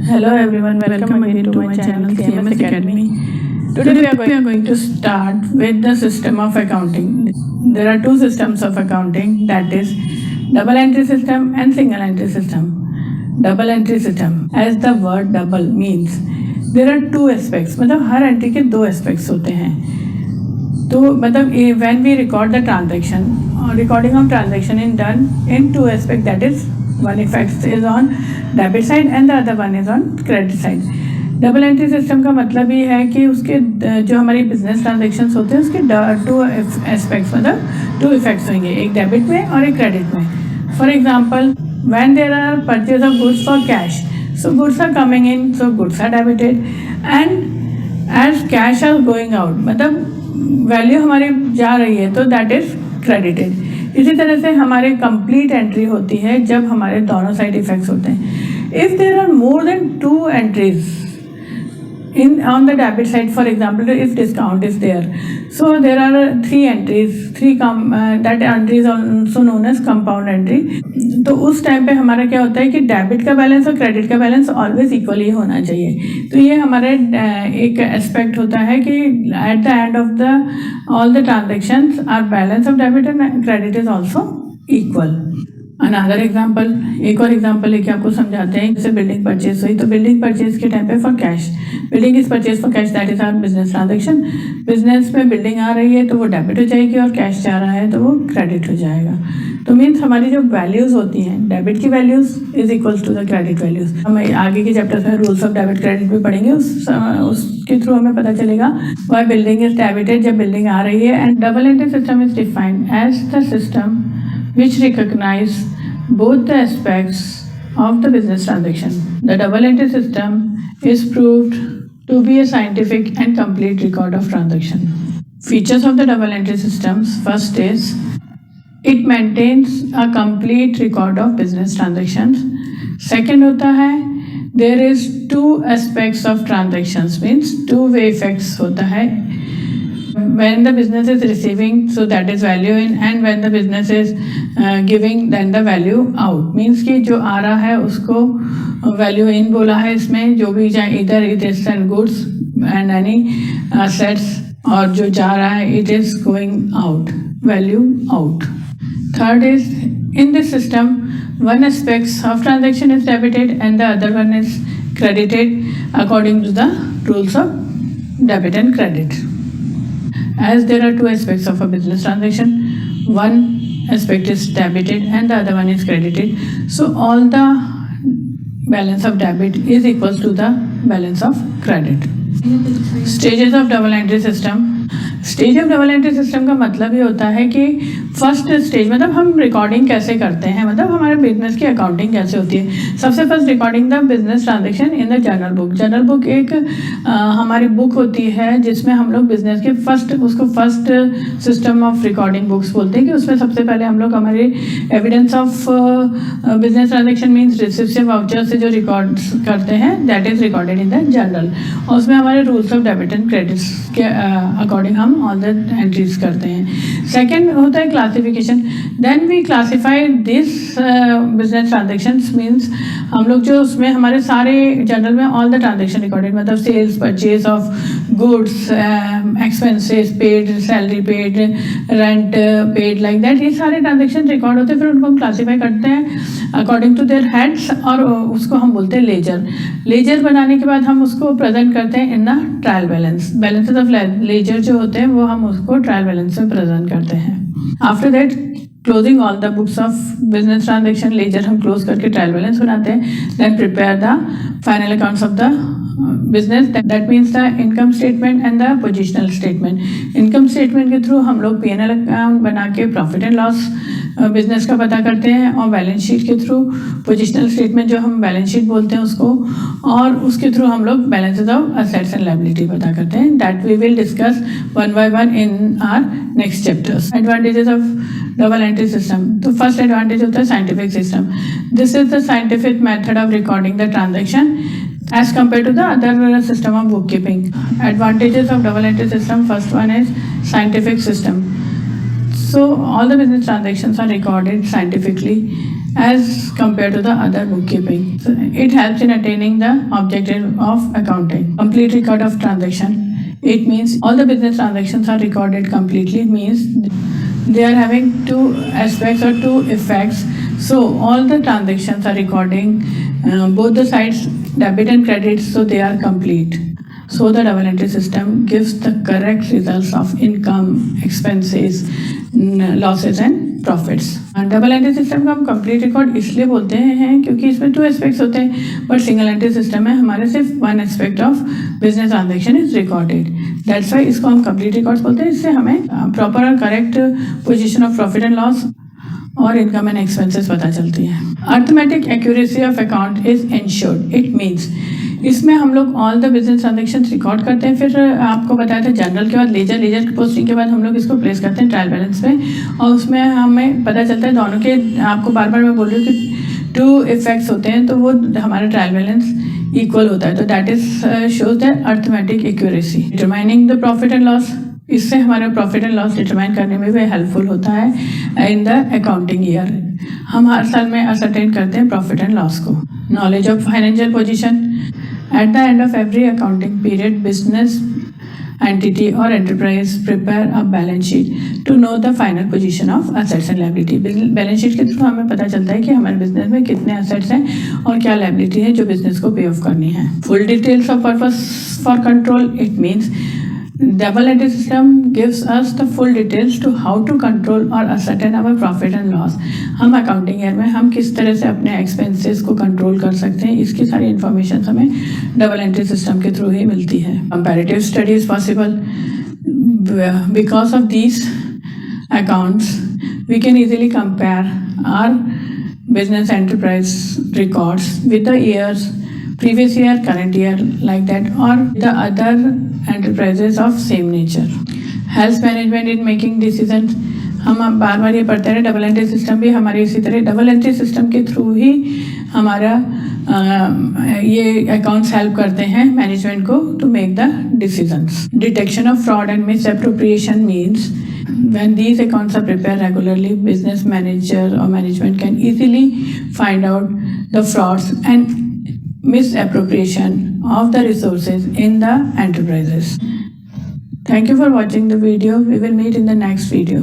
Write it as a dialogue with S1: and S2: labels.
S1: Hello everyone, welcome again to my channel CMS Academy. Today we are going to start with the system of accounting. There are two systems of accounting, that is double entry system and single entry system. Double entry system, as the word double means, there are two aspects. मतलब हर entry के दो aspects होते हैं. तो मतलब when we record the transaction, recording of transaction is done in two aspects, that is one effect is on debit side and the other one is on credit side. Double entry system का मतलब ये है कि उसके जो हमारी business transactions होते हैं उसके टू एस्पेक्ट्स मतलब टू इफेक्ट्स होंगे, एक डेबिट में और एक क्रेडिट में. For example when there are purchase of goods for cash, so goods are coming in, so goods are debited and as cash are going out, मतलब value हमारी जा रही है तो दैट इज क्रेडिटेड. इसी तरह से हमारे कंप्लीट एंट्री होती है जब हमारे दोनों साइड इफेक्ट्स होते हैं. If there are more than two entries on the debit side, for example, if discount is there, so there are three entries, that entry is also known as compound entry. तो उस time पे हमारा क्या होता है कि debit का balance और क्रेडिट का बैलेंस ऑलवेज इक्वली होना चाहिए. तो ये हमारे एक एस्पेक्ट होता है कि at the end of the all the transactions are balance of debit and credit is also equal. Another example, एक और एग्जाम्पल लेके आपको समझाते हैं. जैसे बिल्डिंग परचेज हुई, तो बिल्डिंग परचेज के टाइम पे for cash, building is purchase for cash, that is our business transaction. Business में बिल्डिंग आ रही है तो वो डेबिट हो जाएगी और कैश जा रहा है तो वो क्रेडिट हो जाएगा. तो मीन्स हमारी जो वैल्यूज़ होती हैं, डेबिट की values is equals to the credit values. हम आगे के चैप्टर्स में रूल्स ऑफ डेबिट क्रेडिट भी पढ़ेंगे, उसके थ्रू हमें पता चलेगा वाई बिल्डिंग इज डेबिटेड जब बिल्डिंग आ रही है. And double entry system is defined as the system which recognize both the aspects of the business transaction. The double entry system is proved to be a scientific and complete record of transaction. Features of the double entry systems: first is it maintains a complete record of business transactions. Second होता है there is two aspects of transactions, means two way effects होता है. When the business is receiving, so that is value in, and when the business is giving, then the value out. Means कि जो आ रहा है उसको value in बोला है इसमें, जो भी जाए either it is goods and any assets, और जो जा रहा है it is going out, value out. Third is in this system one aspect of transaction is debited and the other one is credited according to the rules of debit and credit. As there are two aspects of a business transaction, one aspect is debited and the other one is credited, so all the balance of debit is equals to the balance of credit. Stages of double entry system. Stage of double entry system का मतलब ये होता है कि first stage मतलब हम recording कैसे करते हैं, मतलब हमारे बिजनेस की अकाउंटिंग कैसे होती है. सबसे first recording the business transaction in the journal book. Journal book एक हमारी बुक होती है जिसमें हम लोग बिजनेस के उसको first system of recording books बोलते हैं. कि उसमें सबसे पहले हम लोग हमारे evidence of business transaction means receipt से वाउचर से जो रिकॉर्ड करते हैं that is recorded in the journal. और उसमें हमारे rules of debit and credits के अकॉर्डिंग हम ऑल द एंट्रीज करते हैं. सेकेंड होता है classification. Then we classify this business transactions, means हम लोग जो उसमें हमारे सारे जनरल में ऑल द ट्रांजेक्शन रिकॉर्डेड, मतलब sales purchase of goods, expenses paid, salary paid, rent paid, like that, ये सारे ट्रांजेक्शन रिकॉर्ड होते हैं. फिर उनको हम क्लासीफाई करते हैं अकॉर्डिंग टू देयर हेड्स और उसको हम बोलते हैं लेजर. लेजर बनाने के बाद हम उसको प्रेजेंट करते हैं in the trial balance. Balances of ledger जो होते हैं वो हम उसको ट्रायल बैलेंस में प्रेजेंट करते हैं. After that closing all the books of business transaction, ledger हम क्लोज करके ट्रायल बैलेंस बनाते हैं. Then prepare the final accounts of the business, that means the income statement and the positional statement. Income statement के through हम लोग P&L account बना के profit and loss business का पता करते हैं, और बैलेंस शीट के थ्रू पोजिशनल स्टेटमेंट जो हम बैलेंस शीट बोलते हैं उसको, और उसके थ्रू हम लोग balances of assets and liability पता करते हैं. That we will discuss one by one in our next chapters. Advantages of double entry system. तो फर्स्ट एडवांटेज होता है scientific system. This is the scientific method of recording the transaction as compared to the other system of bookkeeping. Advantages of double entry system. First one is scientific system. So all the business transactions are recorded scientifically as compared to the other bookkeeping. So it helps in attaining the objective of accounting. Complete record of transaction. It means all the business transactions are recorded completely, means they are having two aspects or two effects. So all the transactions are recording both the sides, debit and credit, so they are complete. So the double entry system gives the correct results of income, expenses, losses and profits. Double entry system को हम complete record इसलिए बोलते हैं क्योंकि इसमें two aspects होते हैं, but single entry system में हमारे सिर्फ one aspect of business transaction is recorded. That's why इसको हम कंप्लीट रिकॉर्ड्स बोलते हैं. इससे हमें प्रॉपर और correct position of profit and loss और इनकम एंड एक्सपेंसेस पता चलती है. Arithmetic accuracy of account is insured. It means इसमें हम लोग all the business transaction record करते हैं. फिर आपको बताया था जनरल के बाद लेजर पोस्टिंग के बाद हम लोग इसको प्लेस करते हैं ट्रायल बैलेंस पे, और उसमें हमें पता चलता है दोनों के, आपको बार बार मैं बोल रही हूँ कि टू इफेक्ट्स होते हैं, तो वो हमारा ट्रायल बैलेंस इक्वल होता है. तो that is shows the arithmetic accuracy. Determining the profit and loss, इससे हमारा प्रॉफिट एंड लॉस डिटरमाइन करने में भी हेल्पफुल होता है इन द अकाउंटिंग ईयर. हम हर साल में असरटेन करते हैं प्रॉफिट एंड लॉस को. Knowledge of financial position. At the end of every accounting period, business entity or enterprise prepare a balance sheet to know the final position of assets and liability. Balance sheet के through हमें पता चलता है कि हमारे business में कितने assets हैं और क्या liability है जो बिजनेस को पे ऑफ करनी है. Full details of purpose for control. It means double entry system gives us the full details to how to control or ascertain our profit and loss. हम अकाउंटिंग ईयर में हम किस तरह से अपने एक्सपेंसेस को कंट्रोल कर सकते हैं, इसकी सारी इन्फॉर्मेशन हमें डबल एंट्री सिस्टम के थ्रू ही मिलती है. Comparative study is possible because of these accounts. We can easily compare our business enterprise records with the years previous year, current year, like that, or the other enterprises of same nature. Health management in making decisions. हम बार बार ये पढ़ते रहे, double entry system भी हमारे इसी तरह double entry system के through ही हमारा ये अकाउंट्स हेल्प करते हैं मैनेजमेंट को to make the decisions. Detection of fraud and misappropriation means when these accounts are prepared regularly, business manager or management can easily find out the frauds and misappropriation of the resources in the enterprises. Thank you for watching the video. We will meet in the next video.